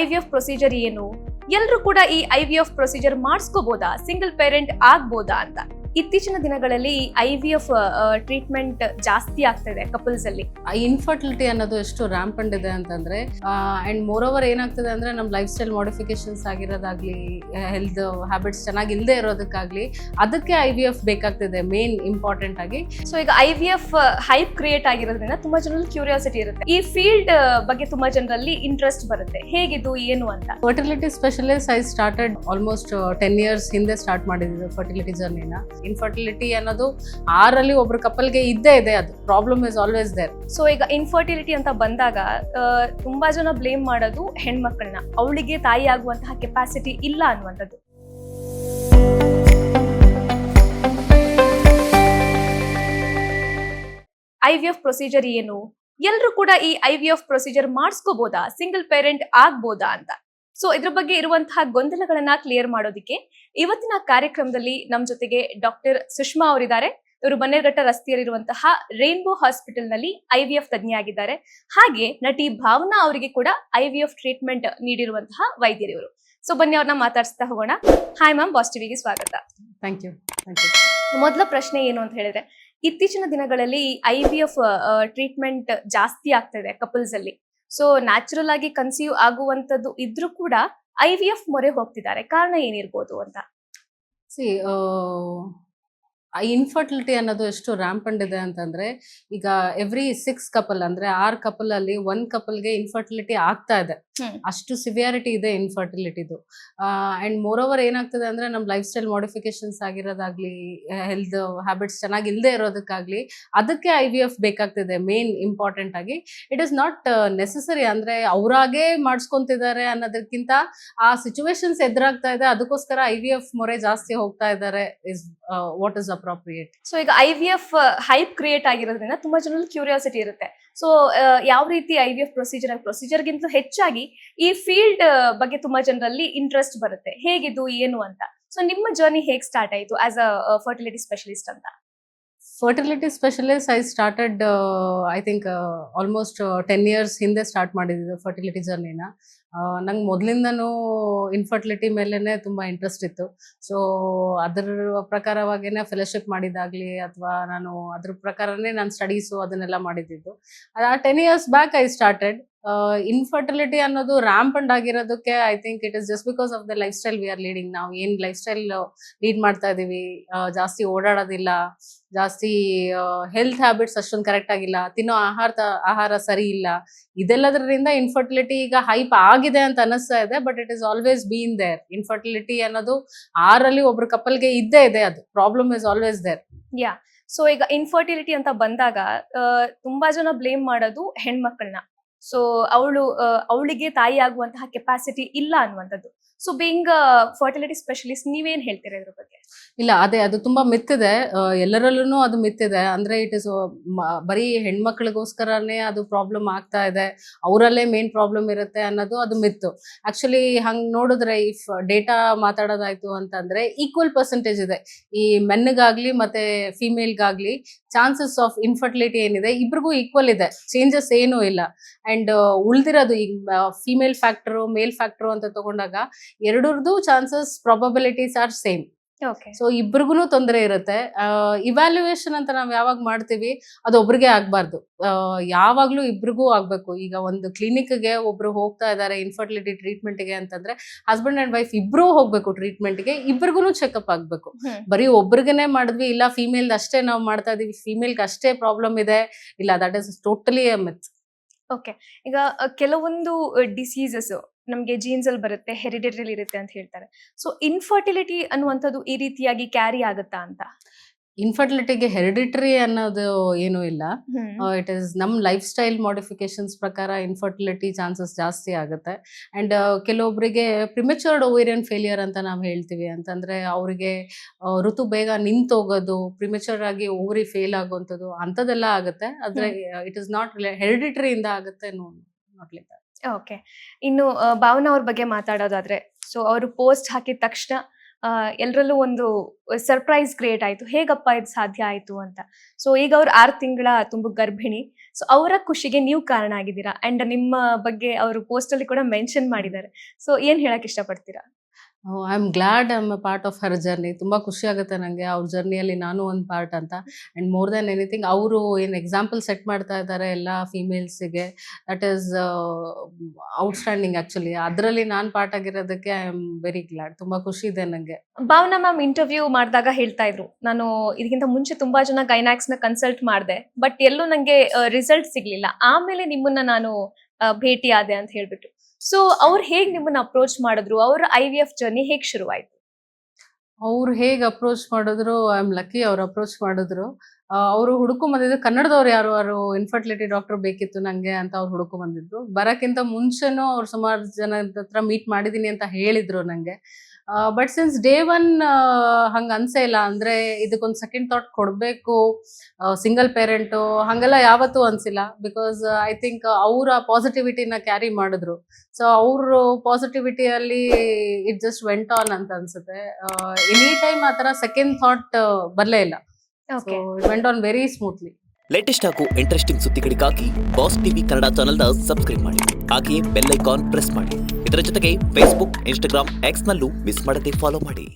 IVF procedure ಏನು, ಎಲ್ಲರೂ ಕೂಡ ಈ IVF ಪ್ರೊಸೀಜರ್ ಮಾಡಿಸ್ಕೋಬಹುದಾ, ಸಿಂಗಲ್ ಪೇರೆಂಟ್ ಆಗ್ಬೋದಾ ಅಂತ. ಇತ್ತೀಚಿನ ದಿನಗಳಲ್ಲಿ IVF ಟ್ರೀಟ್ಮೆಂಟ್ ಜಾಸ್ತಿ ಆಗ್ತಾ ಇದೆ ಕಪಲ್ಸ್ ಅಲ್ಲಿ. ಇನ್ಫರ್ಟಿಲಿಟಿ ಅನ್ನೋದು ಎಷ್ಟು ರ್ಯಾಂಪಂಡ್ ಇದೆ ಅಂತಂದ್ರೆ ಅಂಡ್ ಮೋರ್ ಓವರ್ ಏನಾಗ್ತದೆ ಅಂದ್ರೆ ನಮ್ಮ ಲೈಫ್ ಸ್ಟೈಲ್ ಮಾಡಿಫಿಕೇಶನ್ಸ್ ಆಗಿರೋದಾಗ್ಲಿ, ಹೆಲ್ತ್ ಹ್ಯಾಬಿಟ್ಸ್ ಚೆನ್ನಾಗಿ ಇಲ್ಲದೆ ಇರೋದಕ್ಕಾಗ್ಲಿ, ಅದಕ್ಕೆ IVF ಬೇಕಾಗ್ತಿದೆ ಮೇನ್ ಇಂಪಾರ್ಟೆಂಟ್ ಆಗಿ. ಸೊ ಈಗ IVF ಹೈಪ್ ಕ್ರಿಯೇಟ್ ಆಗಿರೋದ್ರಿಂದ ತುಂಬಾ ಜನರಲ್ಲಿ ಕ್ಯೂರಿಯಾಸಿಟಿ ಇರುತ್ತೆ, ಈ ಫೀಲ್ಡ್ ಬಗ್ಗೆ ತುಂಬಾ ಜನರಲ್ಲಿ ಇಂಟ್ರೆಸ್ಟ್ ಬರುತ್ತೆ, ಹೇಗಿದು ಏನು ಅಂತ. Fertility specialist I started almost 10 years ಹಿಂದೆ ಸ್ಟಾರ್ಟ್ ಮಾಡಿದ್ದು ಫರ್ಟಿಲಿಟಿ ಜರ್ನಿನ. ಇನ್ಫರ್ಟಿಲಿಟಿ ಅನ್ನೋದು 6ರಲ್ಲಿ ಒಬ್ರು ಕಪಲ್ಗೆ ಇದ್ದೇ ಇದೆ, ಅದು problem is always there. So ಈಗ ಇನ್ಫರ್ಟಿಲಿಟಿ ಅಂತ ಬಂದಾಗ ತುಂಬಾ ಜನ ಬ್ಲೇಮ್ ಮಾಡೋದು ಹೆಣ್ಮಕ್ಳನ್ನ, ಅವಳಿಗೆ ತಾಯಿ ಆಗುವಂತಹ ಕೆಪಾಸಿಟಿ ಇಲ್ಲ ಅನ್ನುವಂಥದ್ದು. IVF ಪ್ರೊಸೀಜರ್ ಏನು, ಎಲ್ಲರೂ ಕೂಡ ಈ IVF ಪ್ರೊಸೀಜರ್ ಮಾಡಿಸ್ಕೋಬಹುದಾ, ಸಿಂಗಲ್ ಪೇರೆಂಟ್ ಆಗ್ಬೋದಾ ಅಂತ. ಸೊ ಇದ್ರ ಬಗ್ಗೆ ಇರುವಂತಹ ಗೊಂದಲಗಳನ್ನ ಕ್ಲಿಯರ್ ಮಾಡೋದಿಕ್ಕೆ ಇವತ್ತಿನ ಕಾರ್ಯಕ್ರಮದಲ್ಲಿ ನಮ್ ಜೊತೆಗೆ ಡಾಕ್ಟರ್ ಸುಷ್ಮಾ ಅವರಿದ್ದಾರೆ. ಇವರು ಬನ್ನೇರ್ಘಟ್ಟ ರಸ್ತೆಯಲ್ಲಿರುವಂತಹ ರೈನ್ಬೋ ಹಾಸ್ಪಿಟಲ್ ನಲ್ಲಿ IVF ತಜ್ಞ ಆಗಿದ್ದಾರೆ. ಹಾಗೆ ನಟಿ ಭಾವನಾ ಅವರಿಗೆ ಕೂಡ IVF ಟ್ರೀಟ್ಮೆಂಟ್ ನೀಡಿರುವಂತಹ ವೈದ್ಯರು ಇವರು. ಸೊ ಬನ್ನಿ ಅವ್ರನ್ನ ಮಾತಾಡಿಸ್ತಾ ಹೋಗೋಣ. ಹಾಯ್ ಮ್ಯಾಮ್, ಬಾಸ್ ಟಿವಿಗೆ ಸ್ವಾಗತ. Thank you. ಮೊದಲ ಪ್ರಶ್ನೆ ಏನು ಅಂತ ಹೇಳಿದ್ರೆ, ಇತ್ತೀಚಿನ ದಿನಗಳಲ್ಲಿ IVF ಟ್ರೀಟ್ಮೆಂಟ್ ಜಾಸ್ತಿ ಆಗ್ತಾ ಇದೆ ಕಪಲ್ಸ್ ಅಲ್ಲಿ. ಸೊ ನ್ಯಾಚುರಲ್ ಆಗಿ ಕನ್ಸೀವ್ ಆಗುವಂತದ್ದು ಇದ್ರೂ ಕೂಡ IVF ಮೊರೆ ಹೋಗ್ತಿದ್ದಾರೆ, ಕಾರಣ ಏನಿರ್ಬೋದು ಅಂತ. ಇನ್ಫರ್ಟಿಲಿಟಿ ಅನ್ನೋದು ಎಷ್ಟು ರ್ಯಾಂಪಂಡ್ ಇದೆ ಅಂತಂದ್ರೆ, ಈಗ ಎವ್ರಿ 6 ಕಪಲ್ ಅಂದ್ರೆ 6 ಕಪಲ್ ಅಲ್ಲಿ 1 ಕಪಲ್ಗೆ ಇನ್ಫರ್ಟಿಲಿಟಿ ಆಗ್ತಾ ಇದೆ. ಅಷ್ಟು ಸಿವಿಯಾರಿಟಿ ಇದೆ ಇನ್ಫರ್ಟಿಲಿಟಿದು. ಅಂಡ್ ಮೋರ್ ಓವರ್ ಏನಾಗ್ತದೆ ಅಂದ್ರೆ ನಮ್ಮ ಲೈಫ್ ಸ್ಟೈಲ್ ಮಾಡಿಫಿಕೇಶನ್ಸ್ ಆಗಿರೋದಾಗ್ಲಿ, ಹೆಲ್ತ್ ಹ್ಯಾಬಿಟ್ಸ್ ಚೆನ್ನಾಗಿ ಇಲ್ಲದೆ ಇರೋದಕ್ಕಾಗ್ಲಿ, ಅದಕ್ಕೆ IVF ಬೇಕಾಗ್ತಿದೆ ಮೇನ್ ಇಂಪಾರ್ಟೆಂಟ್ ಆಗಿ. ಇಟ್ ಇಸ್ ನಾಟ್ ನೆಸೆಸರಿ ಅಂದ್ರೆ ಅವರಾಗೆ ಮಾಡಿಸ್ಕೊಂತಿದ್ದಾರೆ ಅನ್ನೋದಕ್ಕಿಂತ ಆ ಸಿಚುವೇಶನ್ಸ್ ಎದುರಾಗ್ತಾ ಇದೆ, ಅದಕ್ಕೋಸ್ಕರ IVF ಮೊರೆ ಜಾಸ್ತಿ ಹೋಗ್ತಾ ಇದ್ದಾರೆ is what is appropriate. So ಈಗ IVF ಹೈಪ್ ಕ್ರಿಯೇಟ್ ಆಗಿರೋದ್ರಿಂದ ತುಂಬಾ ಜನರಲ್ಲಿ ಕ್ಯೂರಿಯಾಸಿಟಿ ಇರುತ್ತೆ. ಸೊ ಯಾವ ರೀತಿ IVF ಪ್ರೊಸೀಜರ್ಗಿಂತ ಹೆಚ್ಚಾಗಿ ಈ ಫೀಲ್ಡ್ ಬಗ್ಗೆ ತುಂಬಾ ಜನರಲ್ಲಿ ಇಂಟ್ರೆಸ್ಟ್ ಬರುತ್ತೆ, ಹೇಗಿದು ಏನು ಅಂತ. ಸೊ ನಿಮ್ಮ ಜರ್ನಿ ಹೇಗೆ ಸ್ಟಾರ್ಟ್ ಆಯ್ತು ಆಸ್ ಅ ಫರ್ಟಿಲಿಟಿ ಸ್ಪೆಷಲಿಸ್ಟ್ ಅಂತ? Fertility specialist I started I think almost 10 years ಹಿಂದೆ ಸ್ಟಾರ್ಟ್ ಮಾಡಿದ್ದು ಫರ್ಟಿಲಿಟಿ ಜರ್ನಿನ. ನಂಗೆ ಮೊದಲಿಂದನೂ ಇನ್ಫರ್ಟಿಲಿಟಿ ಮೇಲೇ ತುಂಬ ಇಂಟ್ರೆಸ್ಟ್ ಇತ್ತು. ಸೊ ಅದರ ಪ್ರಕಾರವಾಗೇನೆ ಫೆಲೋಶಿಪ್ ಮಾಡಿದಾಗಲಿ ಅಥವಾ ನಾನು ಅದ್ರ ಪ್ರಕಾರನೇ ನಾನು ಸ್ಟಡೀಸು ಅದನ್ನೆಲ್ಲ ಮಾಡಿದ್ದು. 10 years back I started. Infertility ಅನ್ನೋದು ರ್ಯಾಂಪಂಡ್ ಆಗಿರೋದಕ್ಕೆ I think it is just because of the lifestyle we are leading. ನಾವು ಏನು ಲೈಫ್ ಸ್ಟೈಲ್ ಲೀಡ್ ಮಾಡ್ತಾ ಇದೀವಿ, ಜಾಸ್ತಿ ಓಡಾಡೋದಿಲ್ಲ, ಜಾಸ್ತಿ ಹೆಲ್ತ್ ಹ್ಯಾಬಿಟ್ಸ್ ಅಷ್ಟೊಂದು ಕರೆಕ್ಟ್ ಆಗಿಲ್ಲ, ತಿನ್ನೋ ಆಹಾರ ಸರಿ ಇಲ್ಲ, ಇದೆಲ್ಲದರಿಂದ ಇನ್ಫರ್ಟಿಲಿಟಿ ಈಗ ಹೈಪ್ ಆಗಿದೆ ಅಂತ ಅನಿಸ್ತಾ ಇದೆ. But it is always been there. Infertility ಅನ್ನೋದು 6ರಲ್ಲಿ ಒಬ್ರು ಕಪಲ್ಗೆ ಇದ್ದೇ ಇದೆ, ಅದು problem is always there. Yeah. So ಈಗ ಇನ್ಫರ್ಟಿಲಿಟಿ ಅಂತ ಬಂದಾಗ ತುಂಬಾ ಜನ ಬ್ಲೇಮ್ ಮಾಡೋದು ಹೆಣ್ಮಕ್ಳನ್ನ. ಸೊ ಅವಳಿಗೆ ತಾಯಿ ಆಗುವಂತಹ ಕೆಪಾಸಿಟಿ ಇಲ್ಲ ಅನ್ನುವಂಥದ್ದು. ಸೊ ಬೀಯಿಂಗ್ ಫರ್ಟಿಲಿಟಿ ಸ್ಪೆಷಲಿಸ್ಟ್ ನೀವೇನ್ ಹೇಳ್ತೀರಾ ಇದ್ರ ಬಗ್ಗೆ? ಇಲ್ಲ, ಅದು ತುಂಬಾ ಮಿತ್ತಿದೆ, ಎಲ್ಲರಲ್ಲೂ ಅದು ಮಿತ್ತಿದೆ. ಅಂದ್ರೆ ಇಟ್ ಇಸ್ ಬರೀ ಹೆಣ್ಮಕ್ಳಿಗೋಸ್ಕರನೇ ಅದು ಪ್ರಾಬ್ಲಮ್ ಆಗ್ತಾ ಇದೆ, ಅವರಲ್ಲೇ ಮೇನ್ ಪ್ರಾಬ್ಲಮ್ ಇರುತ್ತೆ ಅನ್ನೋದು ಅದು ಮಿತ್ತು. ಆಕ್ಚುಲಿ ಹಂಗ್ ನೋಡಿದ್ರೆ ಇಫ್ ಡೇಟಾ ಮಾತಾಡೋದಾಯ್ತು ಅಂತಂದ್ರೆ ಈಕ್ವಲ್ ಪರ್ಸೆಂಟೇಜ್ ಇದೆ ಈ ಮೆನ್ಗಾಗ್ಲಿ ಮತ್ತೆ ಫಿಮೇಲ್ಗಾಗ್ಲಿ. ಚಾನ್ಸಸ್ ಆಫ್ ಇನ್ಫರ್ಟಿಲಿಟಿ ಏನಿದೆ ಇಬ್ರಿಗೂ ಈಕ್ವಲ್ ಇದೆ, ಚೇಂಜಸ್ ಏನೂ ಇಲ್ಲ. ಅಂಡ್ ಉಳ್ದಿರೋದು ಈಗ ಫಿಮೇಲ್ ಫ್ಯಾಕ್ಟರು ಮೇಲ್ ಫ್ಯಾಕ್ಟರು ಅಂತ ತಗೊಂಡಾಗ ಎರಡರದು chances probabilities are same. So ಇಬ್ರಿಗೂ ತೊಂದರೆ ಇರುತ್ತೆ. ಇವ್ಯಾಲ್ಯೂಯೇಷನ್ ಅಂತ ನಾವ್ ಯಾವಾಗ ಮಾಡ್ತೀವಿ ಅದು ಒಬ್ರಿಗೆ ಆಗ್ಬಾರ್ದು, ಯಾವಾಗ್ಲೂ ಇಬ್ರಿಗೂ ಆಗ್ಬೇಕು. ಈಗ ಒಂದು ಕ್ಲಿನಿಕ್ಗೆ ಒಬ್ರು ಹೋಗ್ತಾ ಇದಾರೆ ಇನ್ಫರ್ಟಿಲಿಟಿ ಟ್ರೀಟ್ಮೆಂಟ್ಗೆ ಅಂತಂದ್ರೆ ಹಸ್ಬೆಂಡ್ ಅಂಡ್ ವೈಫ್ ಇಬ್ರು ಹೋಗ್ಬೇಕು ಟ್ರೀಟ್ಮೆಂಟ್ಗೆ, ಇಬ್ರಿಗೂ ಚೆಕ್ಅಪ್ ಆಗ್ಬೇಕು. ಬರೀ ಒಬ್ರಿಗೇನೆ ಮಾಡಿದ್ವಿ, ಇಲ್ಲ ಫಿಮೇಲ್ ಅಷ್ಟೇ ನಾವು ಮಾಡ್ತಾ ಇದೀವಿ, ಫಿಮೇಲ್ಗೆ ಅಷ್ಟೇ ಪ್ರಾಬ್ಲಮ್ ಇದೆ, ಇಲ್ಲ, that is totally A myth. Okay. ಈಗ ಕೆಲವೊಂದು ಡಿಸೀಸಸ್ ನಮ್ಗೆ ಜೀನ್ಸ್ ಅಲ್ಲಿ ಬರುತ್ತೆ, ಹೆರಿಡಿಟರಿ ಇರುತ್ತೆ ಅಂತ ಹೇಳ್ತಾರೆ. ಸೊ ಇನ್ಫರ್ಟಿಲಿಟಿ ಅನ್ನುವಂಥದ್ದು ಈ ರೀತಿಯಾಗಿ ಕ್ಯಾರಿ ಆಗುತ್ತಾ ಅಂತ? ಇನ್ಫರ್ಟಿಲಿಟಿಗೆ ಹೆರಿಡಿಟರಿ ಅನ್ನೋದು ಏನೂ ಇಲ್ಲ. ಇಟ್ ಇಸ್ ನಮ್ ಲೈಫ್ ಸ್ಟೈಲ್ ಮಾಡಿಫಿಕೇಶನ್ಸ್ ಪ್ರಕಾರ ಇನ್ಫರ್ಟಿಲಿಟಿ ಚಾನ್ಸಸ್ ಜಾಸ್ತಿ ಆಗುತ್ತೆ. ಅಂಡ್ ಕೆಲವೊಬ್ಬರಿಗೆ ಪ್ರಿಮೆಚೂರ್ಡ್ ಓವೇರಿಯನ್ ಫೇಲಿಯರ್ ಅಂತ ನಾವು ಹೇಳ್ತೀವಿ. ಅಂತಂದ್ರೆ ಅವರಿಗೆ ಋತು ಬೇಗ ನಿಂತೋಗೋದು, ಪ್ರಿಮೆಚೂರ್ ಆಗಿ ಓವರಿ ಫೇಲ್ ಆಗುವಂಥದ್ದು ಅಂಥದ್ದೆಲ್ಲ ಆಗುತ್ತೆ. ಆದ್ರೆ ಇಟ್ ಇಸ್ ನಾಟ್ ಹೆರಿಡಿಟರಿ ಇಂದ ಆಗುತ್ತೆ, ನಾಟ್ ಲೈಕ್ ದಟ್. ಓಕೆ. ಇನ್ನು ಭಾವನಾ ಅವ್ರ ಬಗ್ಗೆ ಮಾತಾಡೋದಾದ್ರೆ, ಸೊ ಅವರು ಪೋಸ್ಟ್ ಹಾಕಿದ ತಕ್ಷಣ ಎಲ್ಲರಲ್ಲೂ ಒಂದು ಸರ್ಪ್ರೈಸ್ ಕ್ರಿಯೇಟ್ ಆಯ್ತು, ಹೇಗಪ್ಪ ಇದು ಸಾಧ್ಯ ಆಯ್ತು ಅಂತ. ಸೊ ಈಗ ಅವ್ರು 6 ತಿಂಗಳ ತುಂಬು ಗರ್ಭಿಣಿ. ಸೊ ಅವರ ಖುಷಿಗೆ ನೀವು ಕಾರಣ ಆಗಿದ್ದೀರಾ ಅಂಡ್ ನಿಮ್ಮ ಬಗ್ಗೆ ಅವರು ಪೋಸ್ಟ್ ಅಲ್ಲಿ ಕೂಡ ಮೆನ್ಷನ್ ಮಾಡಿದ್ದಾರೆ. ಸೊ ಏನ್ ಹೇಳಕ್ ಇಷ್ಟಪಡ್ತೀರಾ? I am glad I am a part of her journey. ತುಂಬ ಖುಷಿ ಆಗುತ್ತೆ ನನಗೆ ಅವ್ರ ಜರ್ನಿಯಲ್ಲಿ ನಾನು ಒಂದು ಪಾರ್ಟ್ ಅಂತ. ಆ್ಯಂಡ್ ಮೋರ್ ದೆನ್ ಎನಿಥಿಂಗ್ ಅವರು ಏನು ಎಕ್ಸಾಂಪಲ್ ಸೆಟ್ ಮಾಡ್ತಾ ಇದ್ದಾರೆ ಎಲ್ಲ ಫೀಮೇಲ್ಸಿಗೆ, ದಟ್ ಈಸ್ ಔಟ್ಸ್ಟ್ಯಾಂಡಿಂಗ್ ಆ್ಯಕ್ಚುಲಿ. ಅದರಲ್ಲಿ ನಾನು ಪಾರ್ಟ್ ಆಗಿರೋದಕ್ಕೆ ಐ ಆಮ್ ವೆರಿ ಗ್ಲಾಡ್. ತುಂಬ ಖುಷಿ ಇದೆ ನನಗೆ. ಭಾವನಾ ಮ್ಯಾಮ್ ಇಂಟರ್ವ್ಯೂ ಮಾಡಿದಾಗ ಹೇಳ್ತಾ ಇದ್ರು, ನಾನು ಇದಕ್ಕಿಂತ ಮುಂಚೆ ತುಂಬಾ ಜನ ಗೈನಾಕ್ಸ್ ನ ಕನ್ಸಲ್ಟ್ ಮಾಡಿದೆ, ಬಟ್ ಎಲ್ಲೂ ನಂಗೆ ರಿಸಲ್ಟ್ ಸಿಗ್ಲಿಲ್ಲ, ಆಮೇಲೆ ನಿಮ್ಮನ್ನ ನಾನು ಭೇಟಿ ಆದೆ ಅಂತ ಹೇಳ್ಬಿಟ್ಟು. ಸೊ ಅವ್ರು ಹೇಗ್ ನಿಮ್ಮನ್ನ ಅಪ್ರೋಚ್ ಮಾಡಿದ್ರು, ಅವ್ರ IVF ಜರ್ನಿ ಹೇಗ್ ಶುರುವಾಯ್ತು? ಅವ್ರು ಹೇಗೆ ಅಪ್ರೋಚ್ ಮಾಡಿದ್ರು, ಐ ಆಮ್ ಲಕ್ಕಿ ಅವ್ರು ಅಪ್ರೋಚ್ ಮಾಡಿದ್ರು. ಅವರು ಹುಡುಕೊಂಬಂದಿದ್ದು ಕನ್ನಡದವ್ರು ಯಾರು ಇನ್ಫರ್ಟಿಲಿಟಿ ಡಾಕ್ಟರ್ ಬೇಕಿತ್ತು ನನಗೆ ಅಂತ ಅವ್ರು ಹುಡುಕೊಂಬಂದಿದ್ರು. ಬರೋಕ್ಕಿಂತ ಮುಂಚೆನೂ ಅವ್ರು ಸುಮಾರು ಜನದ ಹತ್ರ ಮೀಟ್ ಮಾಡಿದ್ದೀನಿ ಅಂತ ಹೇಳಿದ್ರು ನನಗೆ. ಬಟ್ ಸಿನ್ಸ್ ಡೇ ಒನ್ ಹಂಗೆ ಅನ್ಸೇ ಇಲ್ಲ. ಅಂದರೆ ಇದಕ್ಕೊಂದು ಸೆಕೆಂಡ್ ಥಾಟ್ ಕೊಡಬೇಕು, ಸಿಂಗಲ್ ಪೇರೆಂಟು ಹಾಗೆಲ್ಲ ಯಾವತ್ತೂ ಅನಿಸಿಲ್ಲ. ಬಿಕಾಸ್ ಐ ಥಿಂಕ್ ಅವರ ಪಾಸಿಟಿವಿಟಿನ ಕ್ಯಾರಿ ಮಾಡಿದ್ರು. ಸೊ ಅವರು ಪಾಸಿಟಿವಿಟಿಯಲ್ಲಿ ಇಟ್ ಜಸ್ಟ್ ವೆಂಟ್ ಆನ್ ಅಂತ ಅನ್ಸುತ್ತೆ. ಎನಿ ಟೈಮ್ ಆ ಥರ ಸೆಕೆಂಡ್ ಥಾಟ್ ಬರಲೇ ಇಲ್ಲ. So it went on very smoothly. Latest ಹಾಗೂ ಇಂಟ್ರೆಸ್ಟಿಂಗ್ ಸುದ್ದಿಗಳಿಗಾಗಿ ಬಾಸ್ ಟಿವಿ ಕನ್ನಡ ಚಾನೆಲ್ನ ಸಬ್ಸ್ಕ್ರೈಬ್ ಮಾಡಿ. ಹಾಗೆಯೇ ಬೆಲ್ ಐಕಾನ್ ಪ್ರೆಸ್ ಮಾಡಿ. ಇದರ ಜೊತೆಗೆ ಫೇಸ್ಬುಕ್, ಇನ್ಸ್ಟಾಗ್ರಾಮ್, ಎಕ್ಸ್ನಲ್ಲೂ ಮಿಸ್ ಮಾಡದೆ ಫಾಲೋ ಮಾಡಿ.